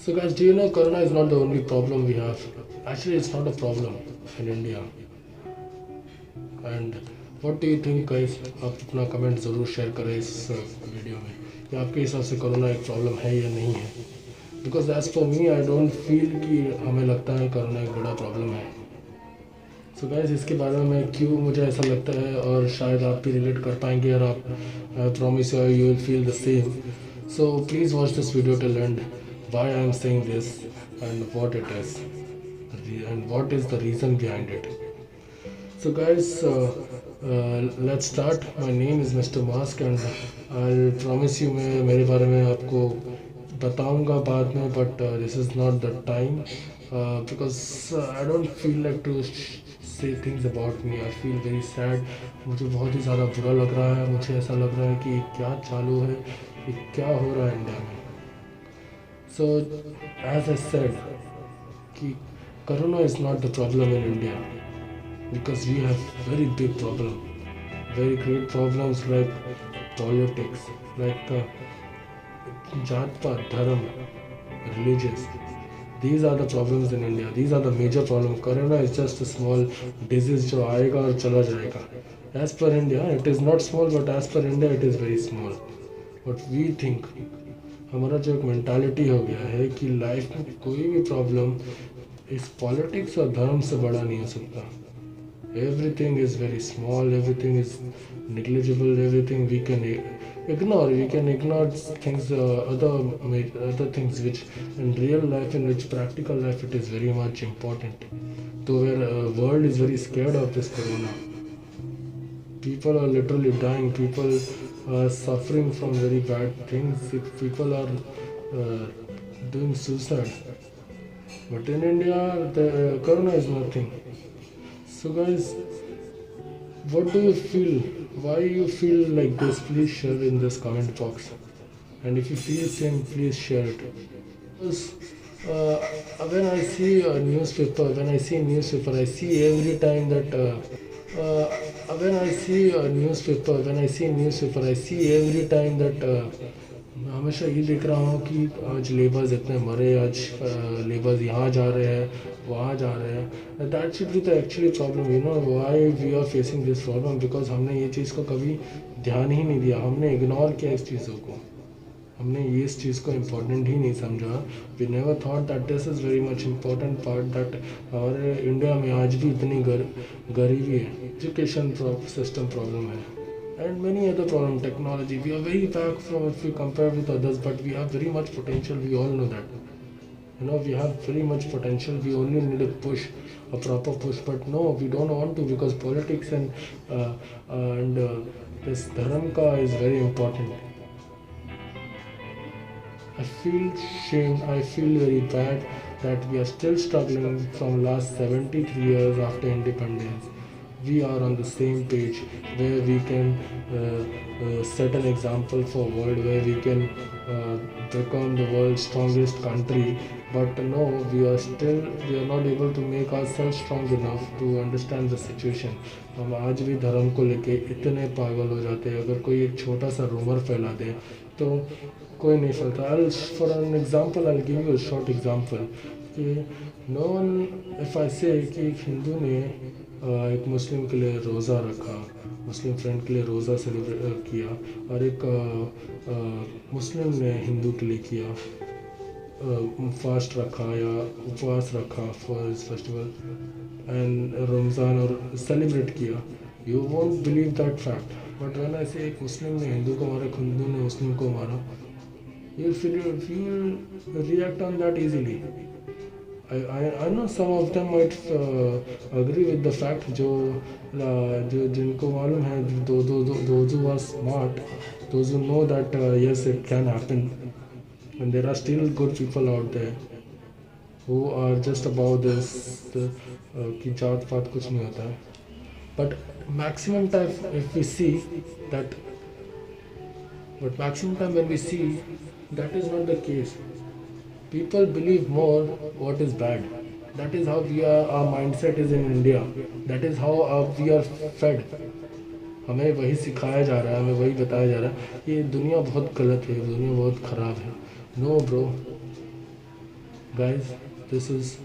So guys, do you know Corona is not the only problem we have? Actually, it's not a problem in India. And what do you think guys? आप अपना comment ज़रूर share करें इस video में कि आपके हिसाब से कोरोना एक प्रॉब्लम है या नहीं है। Because as for me I don't feel कि हमें लगता है कोरोना एक बड़ा प्रॉब्लम है। सो गाइस, इसके बारे में क्यों मुझे ऐसा लगता है और शायद आप भी रिलेट कर पाएंगे और आप promise you will feel the same. So please watch this video till and why I am saying this and what it is and what is the reason behind it. So guys, let's start. My name is Mr. Mask and I'll promise you मैं मेरे बारे में आपको बताऊंगा बाद में, but this is not the time because I don't feel like to say things about me. I feel very sad. मुझे बहुत ही ज़्यादा बुरा लग रहा है। मुझे ऐसा लग रहा है कि क्या चालू है, कि क्या हो रहा है इंडिया में। So as I said कि Corona is not the problem in India. Because we have very big problem, very great problems like politics, like jat paat, dharm, religious. These are the problems in India. These are the major problems. Corona is just a small disease जो आएगा और चला जाएगा. As per India, it is not small, but as per India, it is very small. But we think हमारा जो एक mentality हो गया है कि लाइफ में कोई भी प्रॉब्लम इस पॉलिटिक्स और धर्म से बड़ा नहीं हो सकता। Everything is very small, everything is negligible, everything we can ignore. We can ignore things, other things which in real life, in which practical life, it is very much important. So where world is very scared of this corona. People are literally dying. People are suffering from very bad things. People are doing suicide. But in India, the corona is nothing. So guys, what do you feel? Why you feel like this? Please share in this comment box. And if you feel same, please share it. Because when I see a newspaper, I see every time that when I see a newspaper, I see every time that मैं हमेशा ये देख रहा हूँ कि आज labours इतने मरे, आज लेबर्स यहाँ जा रहे हैं, वहाँ जा रहे हैं। That should be the actually problem, you know why we are facing this problem, because हमने ये चीज़ को कभी ध्यान ही नहीं दिया। हमने इग्नोर किया इस चीज़ों को, हमने ये इस चीज़ को इम्पोर्टेंट ही नहीं समझा। We never thought that this is very much important part, that हमारे इंडिया में आज भी इतनी गरीबी है, एजुकेशन सिस्टम प्रॉब्लम है, and many other problems. Technology, we are very back from if we compare with others, but we have very much potential. We all know that, you know, we have very much potential. We only need a push, a proper push. But no, we don't want to, because politics and this dharam ka is very important. I feel shame, I feel very bad that we are still struggling from last 73 years after independence. We are on the same page where we can set an example for world, where we can become the world's strongest country. But no, we are not able to make ourselves strong enough to understand the situation. हम आज भी धर्म को लेके इतने पागल हो जाते हैं। अगर कोई एक छोटा सा रूमर फैला दे तो कोई नहीं फैलता। For an example, I'll give you a short example कि no one, if I say कि एक हिंदू ने एक मुस्लिम के लिए रोज़ा रखा, मुस्लिम फ्रेंड के लिए रोज़ा सेलिब्रेट किया, और एक मुस्लिम ने हिंदू के लिए किया, फास्ट रखा या उपवास रखा for this festival and Ramzan और सेलिब्रेट किया, you won't believe that fact. But when I से एक मुस्लिम ने हिंदू को मारा, एक हिंदू ने मुस्लिम को मारा, you will react on that easily. I know some of them might agree with the fact जो जिनको मालूम है, those who are smart, those who know that yes, it can happen, and there are still good people out there who are just about this कि जात पात कुछ नहीं होता है। But maximum time if we see that, when we see that is not the case. People believe more what is bad. That is how our mindset is in India. That is how we are fed. हमें वही सिखाया जा रहा है, हमें वही बताया जा रहा है, ये दुनिया बहुत गलत है, दुनिया बहुत ख़राब है। No bro, Guys, this is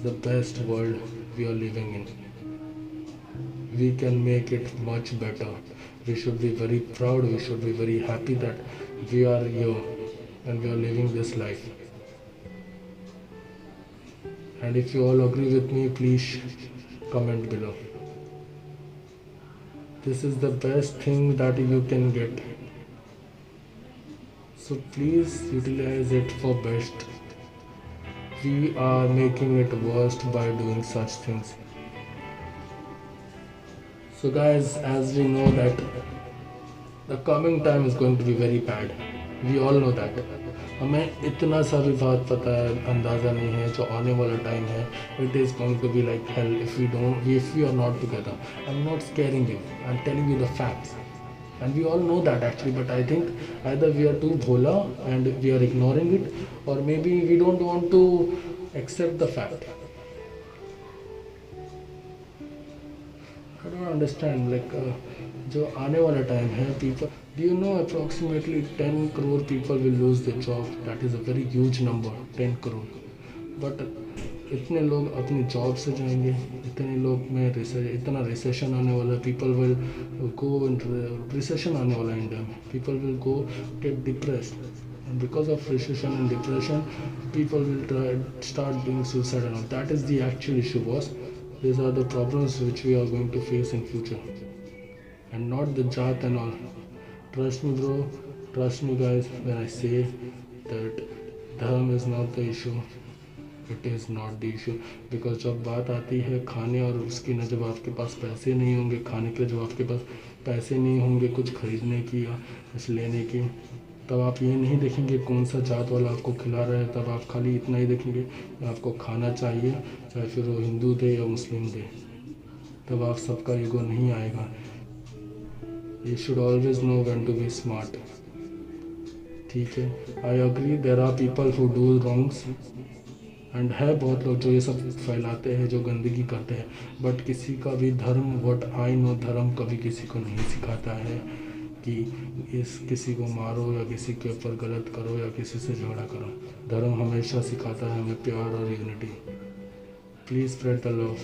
the best world we are living in. We can make it much better. We should be very proud, we should be very happy that we are here and we are living this life. And if you all agree with me, please comment below. This is the best thing that you can get. So please utilize it for best. We are making it worst by doing such things. So guys, as we know that the coming time is going to be very bad. We all know that. हमें इतना सा भी बात पता है, अंदाज़ा नहीं है जो आने वाला टाइम है. It is going to be like hell if we are not together. I'm not scaring you. I'm telling you the facts. And we all know that actually, but I think either we are too bhola and we are ignoring it, or maybe we don't want to accept the fact. I don't understand, like जो आने वाला time है, people, do you know approximately 10 crore people will lose their job? That is a very huge number, 10 crore. But इतने लोग अपनी job से जाएंगे, इतने लोग में इतना रिसेशन आने वाला, पीपल विल गो रिसेशन आने वाला इंडिया में, people will go get depressed, and because of recession and depression people will start doing suicide and all. That is the actual issue, boss. These are the problems which we are going to face in future, and not the jaat and all. Trust me bro, trust me guys when I say that dharma is not the issue. It is not the issue, because जब बात आती है खाने और उसकी ना, जब आपके पास पैसे नहीं होंगे खाने के, जब आपके पास पैसे नहीं होंगे कुछ खरीदने की या कुछ लेने की, तब आप ये नहीं देखेंगे कौन सा जात वाला आपको खिला रहा है, तब आप खाली इतना ही देखेंगे आपको खाना चाहिए, चाहे फिर वो हिंदू दे या मुस्लिम दे, तब आप सबका ईगो नहीं आएगा. You should always know when to be smart. ठीक है, I agree there are people who do wrongs and है बहुत लोग जो ये सब फैलाते हैं, जो गंदगी करते हैं, बट किसी का भी धर्म, व्हाट आई नो, धर्म कभी किसी को नहीं सिखाता है कि किसी को मारो या किसी के ऊपर गलत करो या किसी से झगड़ा करो. धर्म हमेशा सिखाता है हमें प्यार और unity. Please spread the love,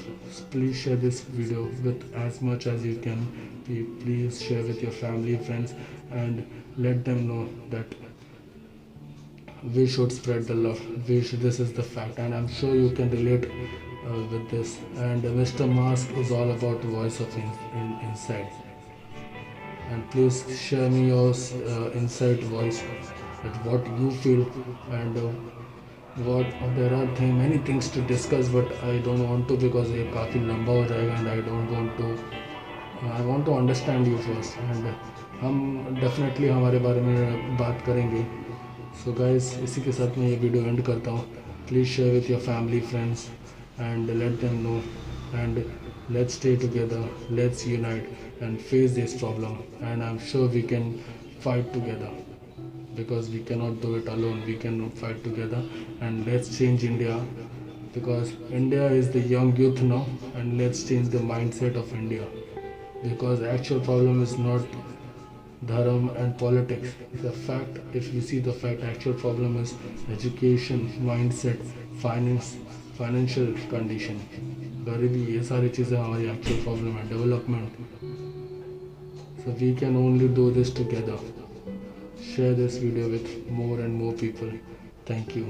please share this video with as much as you can. Please share with your family friends and let them know that we should spread the love. This is the fact, and I'm sure you can relate with this. And Mr. Mask is all about voice of inside. And please share me your inside voice, that what you feel, and what there are many things to discuss, but I don't want to because ये काफ़ी लंबा हो जाएगा, and I don't want to. I want to understand you first, and हम definitely हमारे बारे में बात करेंगे. सो गाइस, इसी के साथ मैं ये वीडियो एंड करता हूँ. Please share with your family friends and let them know, and let's stay together, let's unite and face this problem, and I am sure we can fight together, because we can not do it alone. We can fight together and let's change India, because India is the young youth now, and let's change the mindset of India, because actual problem is not dharma and politics. The fact, if you see the fact, actual problem is education, mindset, financial condition, गरीबी, ये सारी चीज़ें हमारी actual problem है. Development. So we can only do this together. Share this video with more and more people. Thank you.